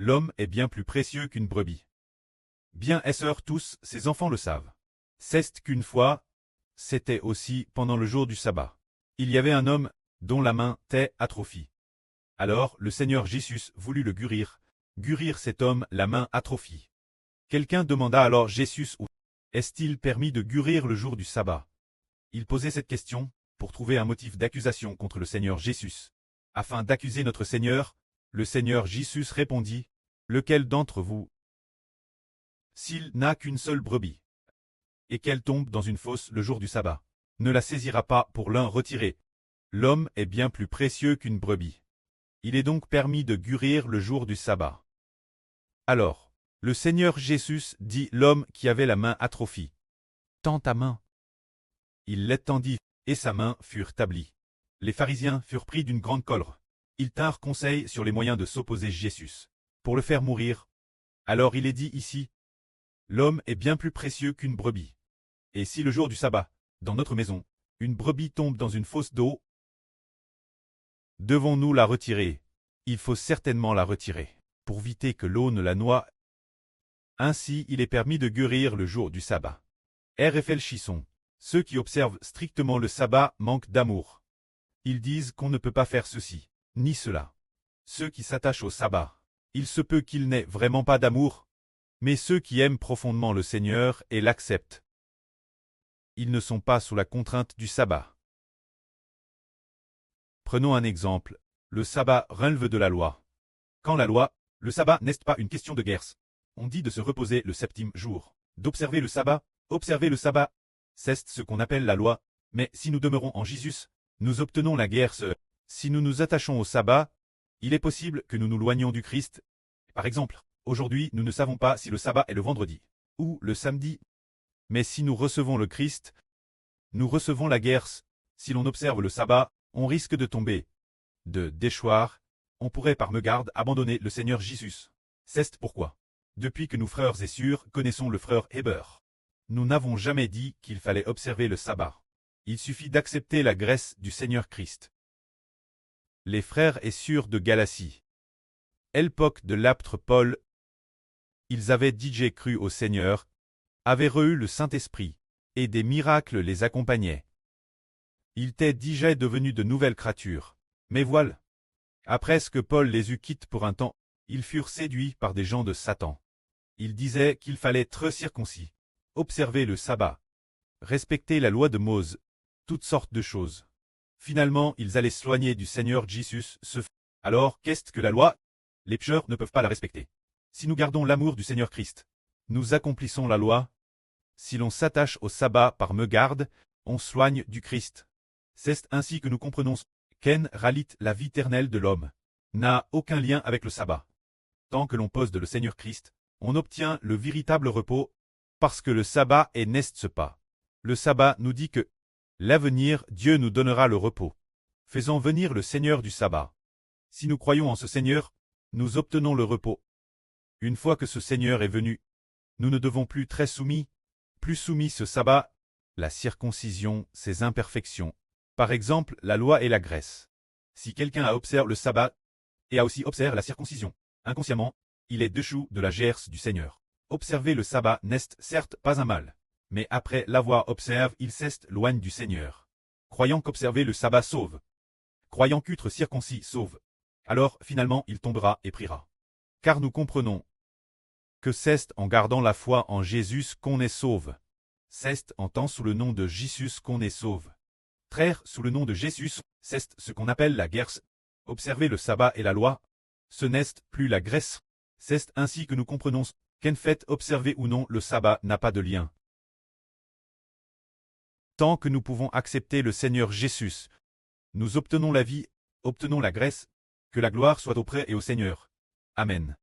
L'homme est bien plus précieux qu'une brebis. Bien sœurs tous, ces enfants le savent. C'est qu'une fois, c'était aussi pendant le jour du sabbat. Il y avait un homme dont la main était atrophie. Alors le Seigneur Jésus voulut le guérir cet homme la main atrophie. Quelqu'un demanda alors Jésus où est-il permis de guérir le jour du sabbat? Il posait cette question pour trouver un motif d'accusation contre le Seigneur Jésus. Afin d'accuser notre Seigneur, le Seigneur Jésus répondit, « Lequel d'entre vous, s'il n'a qu'une seule brebis, et qu'elle tombe dans une fosse le jour du sabbat, ne la saisira pas pour l'un retirer? L'homme est bien plus précieux qu'une brebis. Il est donc permis de guérir le jour du sabbat. » Alors, le Seigneur Jésus dit l'homme qui avait la main atrophie, « Tends ta main. » Il l'étendit, et sa main fut rétablie. Les pharisiens furent pris d'une grande colère. Ils tinrent conseil sur les moyens de s'opposer à Jésus, pour le faire mourir. Alors il est dit ici, l'homme est bien plus précieux qu'une brebis. Et si le jour du sabbat, dans notre maison, une brebis tombe dans une fosse d'eau, devons-nous la retirer? Il faut certainement la retirer, pour éviter que l'eau ne la noie. Ainsi il est permis de guérir le jour du sabbat. Réfléchissons. Ceux qui observent strictement le sabbat manquent d'amour. Ils disent qu'on ne peut pas faire ceci, ni cela. Ceux qui s'attachent au sabbat, il se peut qu'ils n'aient vraiment pas d'amour, mais ceux qui aiment profondément le Seigneur et l'acceptent, ils ne sont pas sous la contrainte du sabbat. Prenons un exemple. Le sabbat relève de la loi. Quand la loi, le sabbat n'est pas une question de guerre. On dit de se reposer le septième jour, d'observer le sabbat, observer le sabbat. C'est ce qu'on appelle la loi, mais si nous demeurons en Jésus, nous obtenons la guerre. Si nous nous attachons au sabbat, il est possible que nous nous loignions du Christ. Par exemple, aujourd'hui nous ne savons pas si le sabbat est le vendredi ou le samedi. Mais si nous recevons le Christ, nous recevons la guerre. Si l'on observe le sabbat, on risque de tomber, de déchoir. On pourrait par mégarde abandonner le Seigneur Jésus. C'est pourquoi, depuis que nous frères et sœurs connaissons le frère Héber, nous n'avons jamais dit qu'il fallait observer le sabbat. Il suffit d'accepter la grâce du Seigneur Christ. Les frères et sœurs de Galatie. L'époque de l'apôtre Paul, ils avaient déjà cru au Seigneur, avaient reçu le Saint-Esprit, et des miracles les accompagnaient. Ils étaient déjà devenus de nouvelles créatures. Mais voilà. Après ce que Paul les eut quittés pour un temps, ils furent séduits par des gens de Satan. Ils disaient qu'il fallait être circoncis, observer le sabbat, respecter la loi de Mose, toutes sortes de choses. Finalement, ils allaient s'éloigner du Seigneur Jésus. Alors, qu'est-ce que la loi? Les pécheurs ne peuvent pas la respecter. Si nous gardons l'amour du Seigneur Christ, nous accomplissons la loi. Si l'on s'attache au sabbat par mégarde, on s'éloigne du Christ. C'est ainsi que nous comprenons qu'en réalité la vie éternelle de l'homme n'a aucun lien avec le sabbat. Tant que l'on pose de le Seigneur Christ, on obtient le véritable repos, parce que le sabbat n'est pas. Le sabbat nous dit que l'avenir, Dieu nous donnera le repos. Faisons venir le Seigneur du sabbat. Si nous croyons en ce Seigneur, nous obtenons le repos. Une fois que ce Seigneur est venu, nous ne devons plus très soumis, ce sabbat, la circoncision, ses imperfections. Par exemple, la loi et la graisse. Si quelqu'un a observé le sabbat, et a aussi observé la circoncision, inconsciemment, il est déchu de la grâce du Seigneur. Observer le sabbat n'est certes pas un mal, mais après l'avoir observé, il s'éloigne du Seigneur. Croyant qu'observer le sabbat sauve, croyant qu'être circoncis sauve, alors finalement il tombera et priera. Car nous comprenons que c'est en gardant la foi en Jésus qu'on est sauve. C'est en tant sous le nom de Jésus qu'on est sauve. Traire sous le nom de Jésus, c'est ce qu'on appelle la guerre. Observer le sabbat et la loi, ce n'est plus la graisse. C'est ainsi que nous comprenons qu'en fait observer ou non le sabbat n'a pas de lien. Tant que nous pouvons accepter le Seigneur Jésus, nous obtenons la vie, obtenons la grâce, que la gloire soit auprès et au Seigneur. Amen.